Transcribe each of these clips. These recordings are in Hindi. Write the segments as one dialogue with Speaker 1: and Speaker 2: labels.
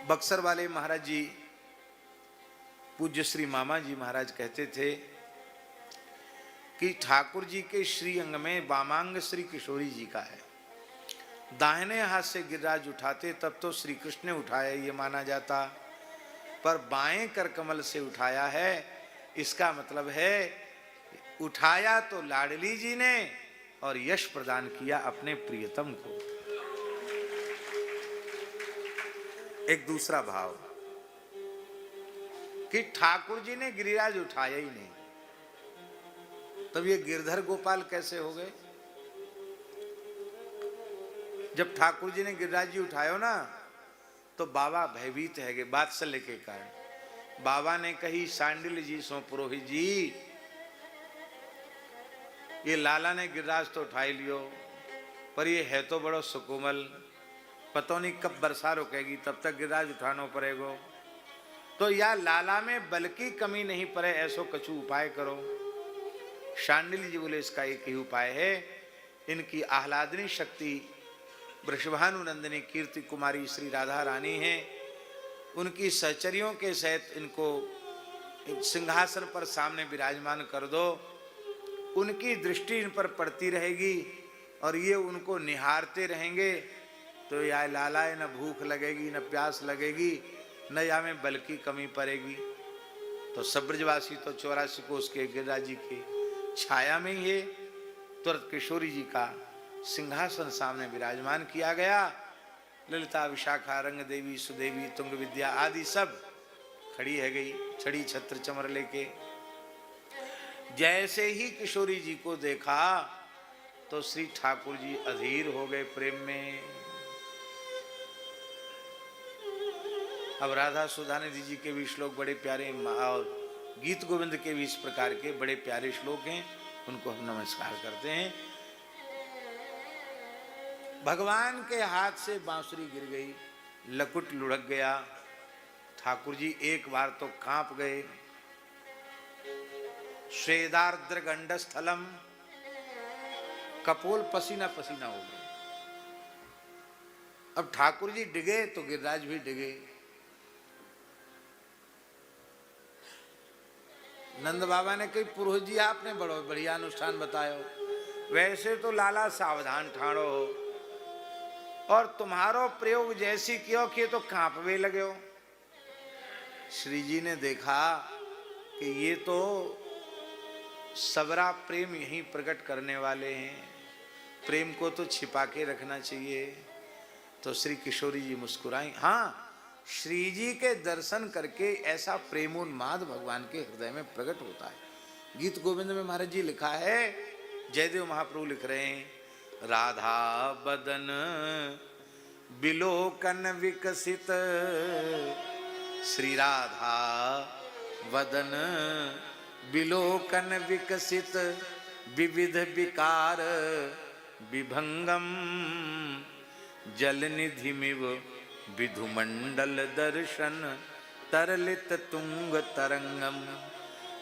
Speaker 1: बक्सर वाले महाराज जी, पूज्य श्री मामा जी महाराज कहते थे कि ठाकुर जी के श्री अंग में वामांग श्री किशोरी जी का है। दाहिने हाथ से गिरिराज उठाते तब तो श्री कृष्ण ने उठाया ये माना जाता, पर बाएं कर कमल से उठाया है, इसका मतलब है उठाया तो लाडली जी ने और यश प्रदान किया अपने प्रियतम को। एक दूसरा भाव कि ठाकुर जी ने गिरिराज उठाया ही नहीं, तब ये गिरधर गोपाल कैसे हो गए? जब ठाकुर जी ने गिरिराज जी उठायो ना तो बाबा भयभीत है वात्सल्य के कारण। बाबा ने कही सांडिल जी सो पुरोहित जी, ये लाला ने गिरिराज तो उठा लियो, पर ये है तो बड़ो सुकोमल, पता नहीं कब बरसा रुकेगी, तब तक गिरिराज उठानो पड़ेगो। तो या लाला में बल की कमी नहीं पड़े, ऐसो कछु उपाय करो। शांडिल जी बोले इसका एक ही उपाय है, इनकी आह्लादनी शक्ति वृषभानुनंदिनी कीर्ति कुमारी श्री राधा रानी हैं, उनकी सहचरियों के सहित इनको सिंहासन पर सामने विराजमान कर दो, उनकी दृष्टि इन पर पड़ती रहेगी और ये उनको निहारते रहेंगे, तो या लाला न भूख लगेगी न प्यास लगेगी, न या में बल की कमी पड़ेगी। तो सब ब्रजवासी तो 84 कोस के गिरिराज जी की छाया में ही है। तुरंत किशोरी जी का सिंहासन सामने विराजमान किया गया। ललिता, विशाखा, रंग देवी, सुदेवी, तुंग विद्या आदि सब खड़ी है गई, छड़ी छत्र चमर लेके। जैसे ही किशोरी जी को देखा तो श्री ठाकुर जी अधीर हो गए प्रेम में। अब राधा सुधानिधि जी के भी श्लोक बड़े प्यारे और गीत गोविंद के भी इस प्रकार के बड़े प्यारे श्लोक हैं, उनको हम नमस्कार करते हैं। भगवान के हाथ से बांसुरी गिर गई, लकुट लुढ़क गया। ठाकुर जी एक बार तो कांप गए। स्वेदार्द्र गंड स्थलम, कपोल पसीना पसीना हो गए। अब ठाकुर जी डिगे तो गिरिराज भी डिगे। नंद बाबा ने कही पुरोहित जी आपने बड़ो बढ़िया अनुष्ठान बतायो, वैसे तो लाला सावधान ठाणो हो और तुम्हारो प्रयोग जैसी कियो कि तो कांपवे लगे हो। श्री जी ने देखा कि ये तो सबरा प्रेम यहीं प्रकट करने वाले हैं, प्रेम को तो छिपा के रखना चाहिए। तो श्री किशोरी जी मुस्कुराई। हाँ, श्री जी के दर्शन करके ऐसा प्रेमोन्माद भगवान के हृदय में प्रकट होता है। गीत गोविंद में महाराज जी लिखा है, जयदेव महाप्रभु लिख रहे हैं, राधा बदन बिलोकन विकसित, श्री राधा वदन बिलोकन विकसित, विविध विकार विभंगम, जलनिधिमिव विधुमंडल दर्शन, तरलित तुंग तरंगम।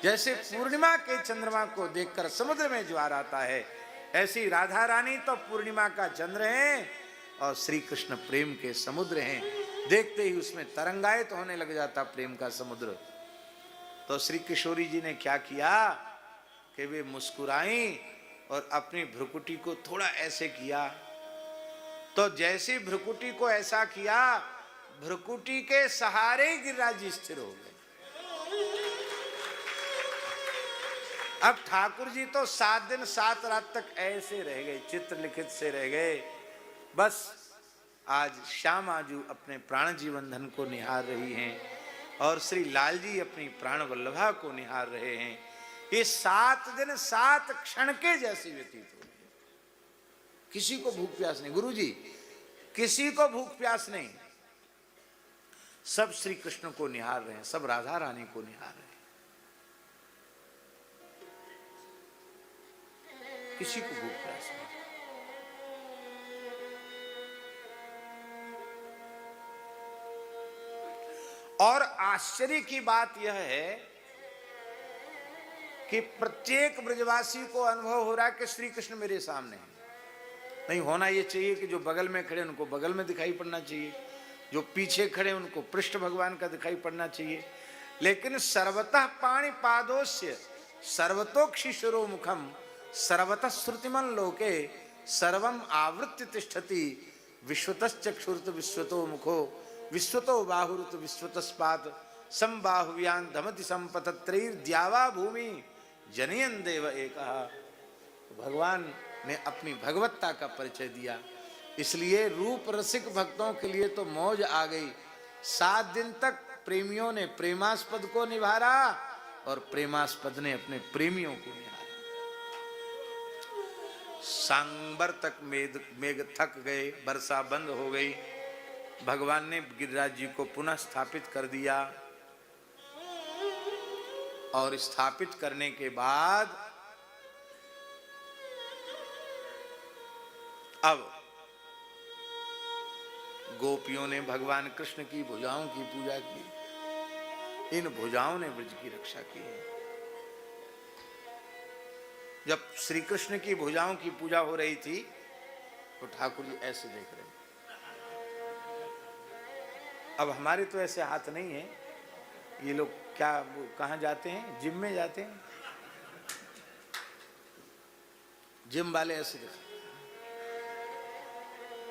Speaker 1: जैसे पूर्णिमा के चंद्रमा को देखकर समुद्र में ज्वार आता है, ऐसी राधा रानी तो पूर्णिमा का चंद्र हैं और श्री कृष्ण प्रेम के समुद्र हैं। देखते ही उसमें तरंगायित होने लग जाता प्रेम का समुद्र। तो श्री किशोरी जी ने क्या किया कि वे मुस्कुराई और अपनी भ्रुकुटी को थोड़ा ऐसे किया। तो जैसी भ्रुकुटी को ऐसा किया, भ्रुकुटी के सहारे ही गिरिराज जी स्थिर हो गए। अब ठाकुर जी तो 7 दिन 7 रात तक ऐसे रह गए, चित्र लिखित से रह गए। बस आज श्याम आजू अपने प्राण जीवनधन को निहार रही हैं और श्री लाल जी अपनी प्राण वल्लभा को निहार रहे हैं। ये 7 दिन 7 क्षण के जैसी व्यतीत हो गई। किसी को भूख प्यास नहीं, गुरु जी किसी को भूख प्यास नहीं, सब श्री कृष्ण को निहार रहे हैं, सब राधा रानी को निहार रहे हैं, किसी को भूख प्यास नहीं। और आश्चर्य की बात यह है कि प्रत्येक ब्रजवासी को अनुभव हो रहा है कि श्री कृष्ण मेरे सामने है। नहीं होना ये चाहिए कि जो बगल में खड़े उनको बगल में दिखाई पड़ना चाहिए, जो पीछे खड़े उनको पृष्ठ भगवान का दिखाई पड़ना चाहिए। लेकिन सर्वतः पाणिपादोस्य सर्वतोक्षि शिरोमुखम सर्वतः श्रुतिमन लोके सर्वम आवृत्य तिष्ठति विश्वतश्चक्षुरुत विश्वतो मुखो विश्वतो बाहुरुत विश्वतस्पात संबाहुव्यान धमति संपतत्रैर्द्यावा भूमि जनयन देव एकः। भगवान ने अपनी भगवत्ता का परिचय दिया। इसलिए रूप रसिक भक्तों के लिए तो मौज आ गई। 7 दिन तक प्रेमियों ने प्रेमास्पद को निभारा और प्रेमास्पद ने अपने प्रेमियों को निभारा। सांबर तक मेघ थक गए, वर्षा बंद हो गई। भगवान ने गिरिराज जी को पुनः स्थापित कर दिया और स्थापित करने के बाद अब गोपियों ने भगवान कृष्ण की भुजाओं की पूजा की। इन भुजाओं ने ब्रज की रक्षा की। जब श्री कृष्ण की भुजाओं की पूजा हो रही थी तो ठाकुर जी ऐसे देख रहे। अब हमारे तो ऐसे हाथ नहीं है। ये लोग क्या कहां जाते हैं? जिम में जाते हैं। जिम वाले ऐसे देख।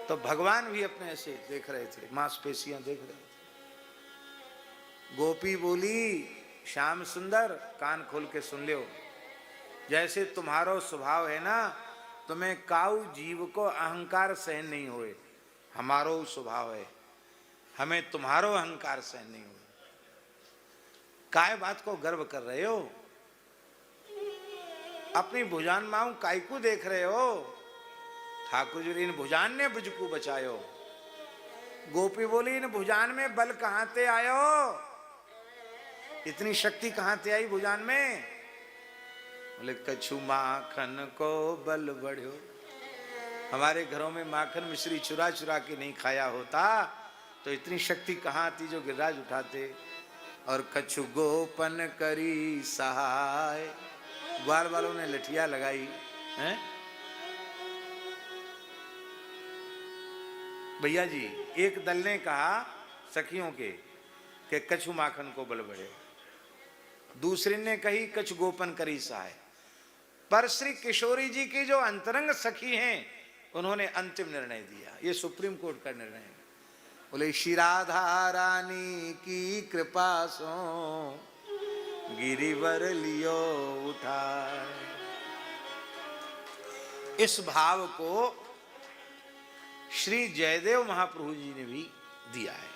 Speaker 1: तो भगवान भी अपने ऐसे देख रहे थे, मांसपेशियां देख रहे थे। गोपी बोली, श्याम सुंदर कान खोल के सुन लियो। जैसे तुम्हारो स्वभाव है ना, तुम्हें काऊ जीव को अहंकार सहन नहीं होए, हमारो स्वभाव है, हमें तुम्हारो अहंकार सहन नहीं हुए। काय बात को गर्व कर रहे हो? अपनी भुजान माऊ काय को देख रहे हो? ठाकुर जी इन भुजान ने ब्रज को बचायो। गोपी बोली, इन भुजान में बल कहां से आयो? इतनी शक्ति कहां से आई भुजान में? बोले, कछु माखन को बल बढ़ो। हमारे घरों में माखन मिश्री चुरा चुरा के नहीं खाया होता तो इतनी शक्ति कहां थी जो गिरिराज उठाते। और कछु गोपन करी सहाय, ग्वाल वालों ने लठिया लगाई हैं। भैया जी, एक दल ने कहा सखियों के कि कछु माखन को बल बढ़े, दूसरे ने कही कछु गोपन करी सहाय। पर श्री किशोरी जी की जो अंतरंग सखी हैं उन्होंने अंतिम निर्णय दिया। ये सुप्रीम कोर्ट का निर्णय है। बोले, श्री राधा रानी की कृपा सो गिरिवर लियो उठाए। इस भाव को श्री जयदेव महाप्रभु जी ने भी दिया है।